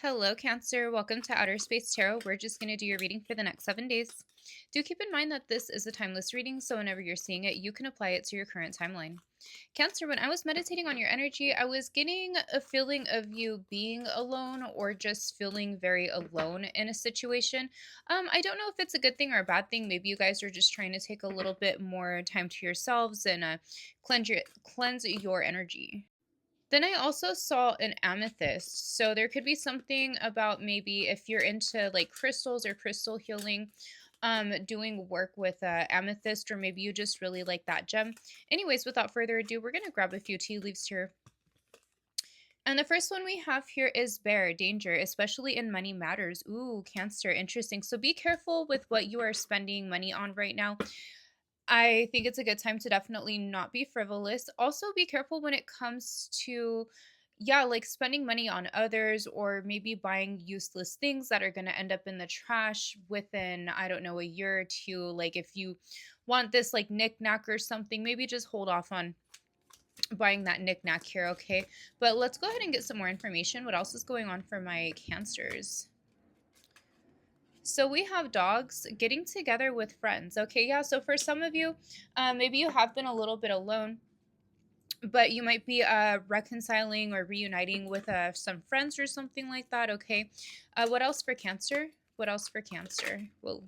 Hello, Cancer. Welcome to Outer Space Tarot. We're just going to do your reading for the next 7 days. Do keep in mind that this is a timeless reading, so whenever you're seeing it, you can apply it to your current timeline. Cancer, when I was meditating on your energy, I was getting a feeling of you being alone or just feeling very alone in a situation. I don't know if it's a good thing or a bad thing. Maybe you guys are just trying to take a little bit more time to yourselves and cleanse your energy. Then I also saw an amethyst. So there could be something about maybe if you're into like crystals or crystal healing, doing work with amethyst, or maybe you just really like that gem. Anyways, without further ado, we're gonna grab a few tea leaves here. And the first one we have here is bear, danger, especially in money matters. Ooh, Cancer, interesting. So be careful with what you are spending money on right now. I think it's a good time to definitely not be frivolous. Also, be careful when it comes to, yeah, like spending money on others or maybe buying useless things that are going to end up in the trash within, I don't know, a year or two. Like, if you want this like knickknack or something, maybe just hold off on buying that knickknack here, okay? But let's go ahead and get some more information. What else is going on for my cancers? So we have dogs getting together with friends. Okay, yeah. So for some of you, maybe you have been a little bit alone, but you might be reconciling or reuniting with some friends or something like that. Okay. What else for Cancer? What else for Cancer? Whoa.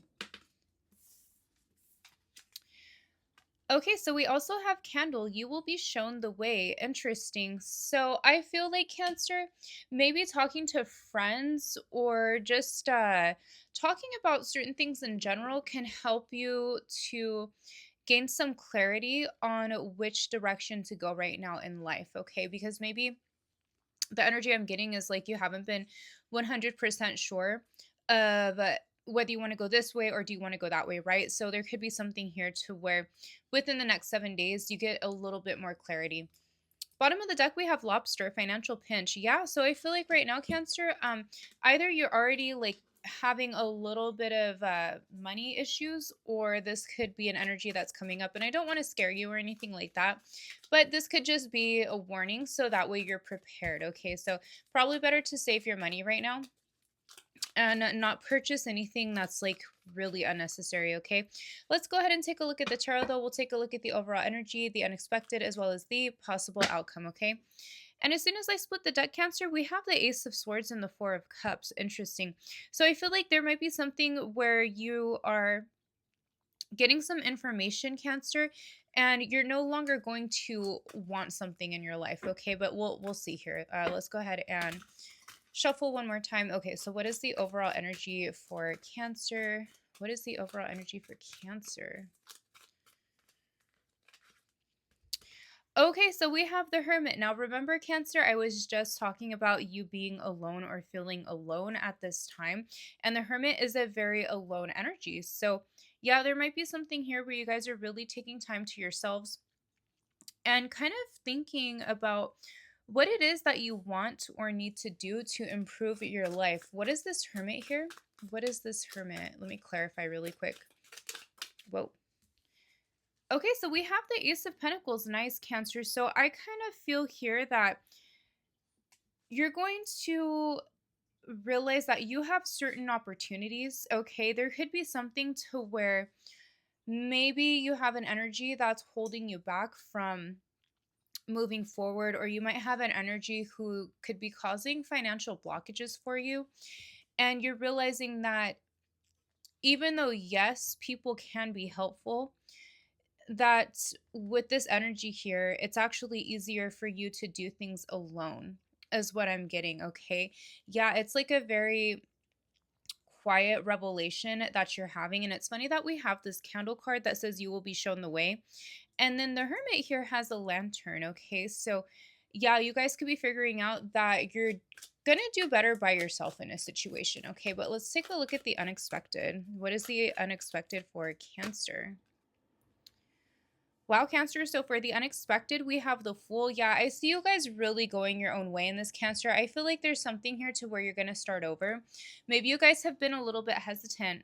Okay, so we also have Candle. You will be shown the way. Interesting. So I feel like Cancer, maybe talking to friends or just talking about certain things in general can help you to gain some clarity on which direction to go right now in life. Okay, because maybe the energy I'm getting is like you haven't been 100% sure of whether you want to go this way or do you want to go that way, right? So there could be something here to where within the next 7 days you get a little bit more clarity. Bottom of the deck, we have lobster, financial pinch. Yeah, so I feel like right now, Cancer, either you're already like having a little bit of money issues, or this could be an energy that's coming up. And I don't want to scare you or anything like that, but this could just be a warning, so that way you're prepared. Okay, so probably better to save your money right now and not purchase anything that's like really unnecessary. Okay, let's go ahead and take a look at the tarot though. We'll take a look at the overall energy, the unexpected, as well as the possible outcome. Okay, and as soon as I split the deck, Cancer, we have the Ace of Swords and the Four of Cups. Interesting. So I feel like there might be something where you are getting some information, Cancer, and you're no longer going to want something in your life. Okay, but we'll see here. Let's go ahead and shuffle one more time. Okay, so what is the overall energy for Cancer? What is the overall energy for Cancer? Okay, so we have the Hermit. Now, remember, Cancer, I was just talking about you being alone or feeling alone at this time. And the Hermit is a very alone energy. So, yeah, there might be something here where you guys are really taking time to yourselves and kind of thinking about what it is that you want or need to do to improve your life. What is this Hermit here? What is this Hermit? Let me clarify really quick. Whoa. Okay, so we have the Ace of Pentacles, nice, Cancer. So I kind of feel here that you're going to realize that you have certain opportunities. Okay, there could be something to where maybe you have an energy that's holding you back from moving forward, or you might have an energy who could be causing financial blockages for you. And you're realizing that even though, yes, people can be helpful, that with this energy here, it's actually easier for you to do things alone, is what I'm getting. Okay. Yeah, it's like a very quiet revelation that you're having. And it's funny that we have this candle card that says you will be shown the way. And then the Hermit here has a lantern. Okay. So, yeah, you guys could be figuring out that you're going to do better by yourself in a situation. Okay. But let's take a look at the unexpected. What is the unexpected for Cancer? Wow, Cancer. So for the unexpected, we have the Fool. Yeah, I see you guys really going your own way in this, Cancer. I feel like there's something here to where you're going to start over. Maybe you guys have been a little bit hesitant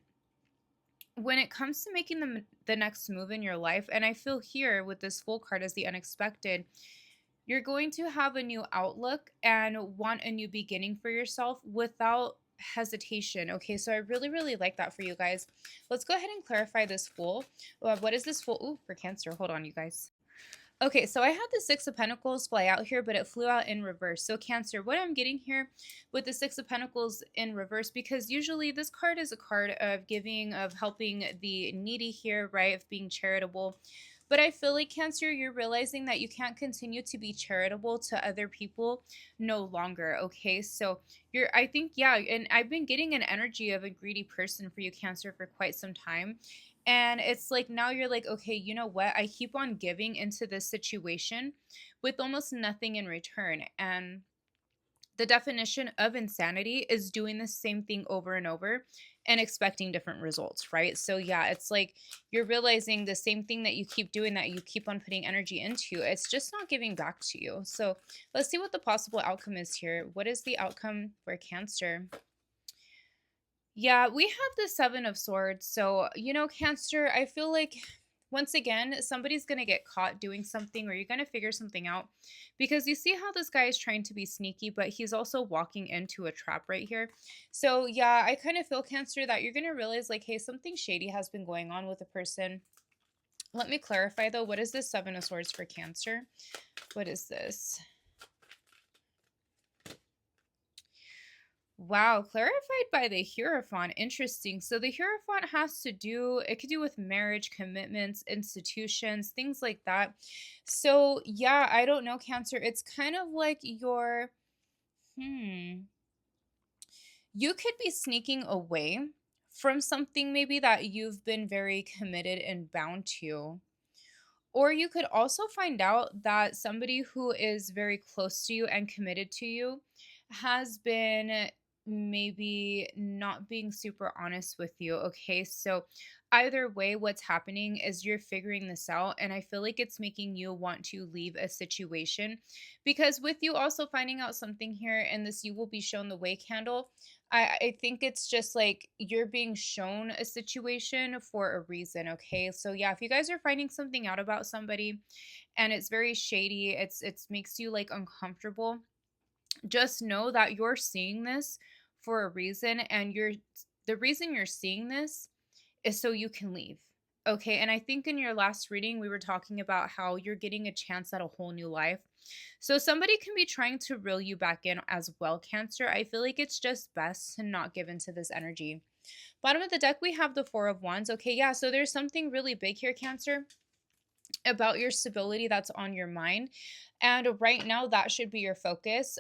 when it comes to making the next move in your life. And I feel here with this Fool card as the unexpected, You're going to have a new outlook and want a new beginning for yourself without hesitation. Okay, so I really, really like that for you guys. Let's go ahead and clarify this Fool. What is this Fool? Ooh, for Cancer. Hold on, you guys. Okay, so I had the Six of Pentacles fly out here, but it flew out in reverse. So Cancer, what I'm getting here with the Six of Pentacles in reverse, because usually this card is a card of giving, of helping the needy here, right? Of being charitable. But I feel like Cancer, you're realizing that you can't continue to be charitable to other people no longer. Okay, so I think, yeah, and I've been getting an energy of a greedy person for you, Cancer, for quite some time. And it's like now you're like, okay, you know what? I keep on giving into this situation with almost nothing in return. And the definition of insanity is doing the same thing over and over and expecting different results, right? So, yeah, it's like you're realizing the same thing that you keep doing, that you keep on putting energy into, it's just not giving back to you. So, let's see what the possible outcome is here. What is the outcome for Cancer? Yeah, we have the Seven of Swords. So, Cancer, I feel like once again, somebody's going to get caught doing something, or you're going to figure something out, because you see how this guy is trying to be sneaky, but he's also walking into a trap right here. So, yeah, I kind of feel, Cancer, that you're going to realize, like, hey, something shady has been going on with a person. Let me clarify, though. What is this Seven of Swords for Cancer? What is this? Wow, clarified by the Hierophant. Interesting. So the Hierophant has to do, it could do with marriage, commitments, institutions, things like that. So yeah, I don't know, Cancer. It's kind of like hmm, you could be sneaking away from something maybe that you've been very committed and bound to. Or you could also find out that somebody who is very close to you and committed to you has been maybe not being super honest with you. Okay. So, either way, what's happening is you're figuring this out. And I feel like it's making you want to leave a situation, because with you also finding out something here and this you will be shown the way candle, I think it's just like you're being shown a situation for a reason, okay? So yeah, if you guys are finding something out about somebody and it's very shady, it's makes you like uncomfortable, just know that you're seeing this for a reason, and the reason you're seeing this is so you can leave. Okay, and I think in your last reading we were talking about how you're getting a chance at a whole new life. So somebody can be trying to reel you back in as well, Cancer. I feel like it's just best to not give into this energy. Bottom of the deck, we have the Four of Wands. Okay, yeah, so there's something really big here, Cancer, about your stability that's on your mind. And right now, that should be your focus.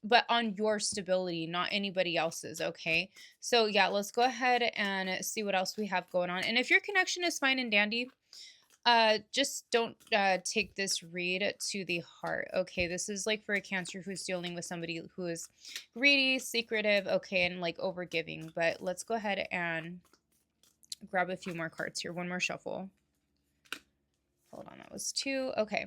But on your stability, not anybody else's. Okay. So, yeah, let's go ahead and see what else we have going on. And if your connection is fine and dandy, just don't take this read to the heart. Okay, this is like for a Cancer who's dealing with somebody who is greedy, secretive, okay, and like overgiving. But let's go ahead and grab a few more cards here. One more shuffle. Hold on, that was two. Okay.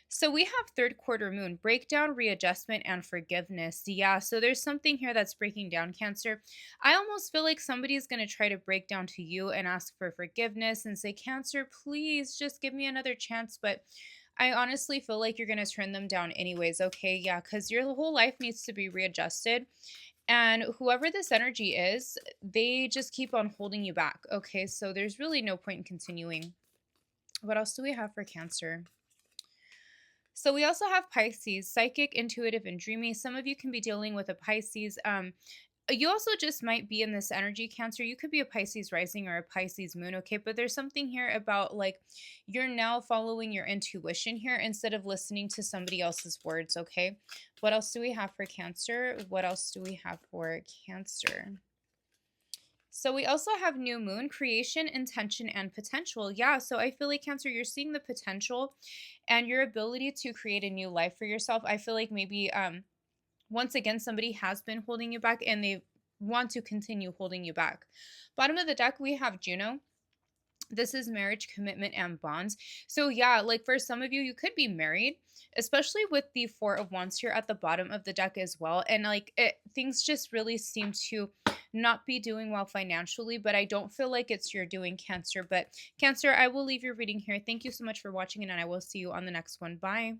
So we have third quarter moon, breakdown, readjustment, and forgiveness. Yeah, so there's something here that's breaking down, Cancer. I almost feel like somebody's going to try to break down to you and ask for forgiveness and say, Cancer, please just give me another chance. But I honestly feel like you're going to turn them down anyways. Okay. Yeah, because your whole life needs to be readjusted. And whoever this energy is, they just keep on holding you back. Okay. So there's really no point in continuing. What else do we have for Cancer? So we also have Pisces, psychic, intuitive, and dreamy. Some of you can be dealing with a Pisces. You also just might be in this energy, Cancer. You could be a Pisces rising or a Pisces moon, okay? But there's something here about like you're now following your intuition here instead of listening to somebody else's words, okay? What else do we have for Cancer? What else do we have for Cancer? So we also have new moon, creation, intention, and potential. Yeah, so I feel like Cancer, you're seeing the potential and your ability to create a new life for yourself. I feel like maybe once again somebody has been holding you back and they want to continue holding you back. Bottom of the deck, we have Juno. This is marriage, commitment, and bonds. So yeah, like for some of you, you could be married, especially with the Four of Wands here at the bottom of the deck as well. And like things just really seem to not be doing well financially, but I don't feel like it's your doing, Cancer. But Cancer, I will leave your reading here. Thank you so much for watching, and I will see you on the next one. Bye.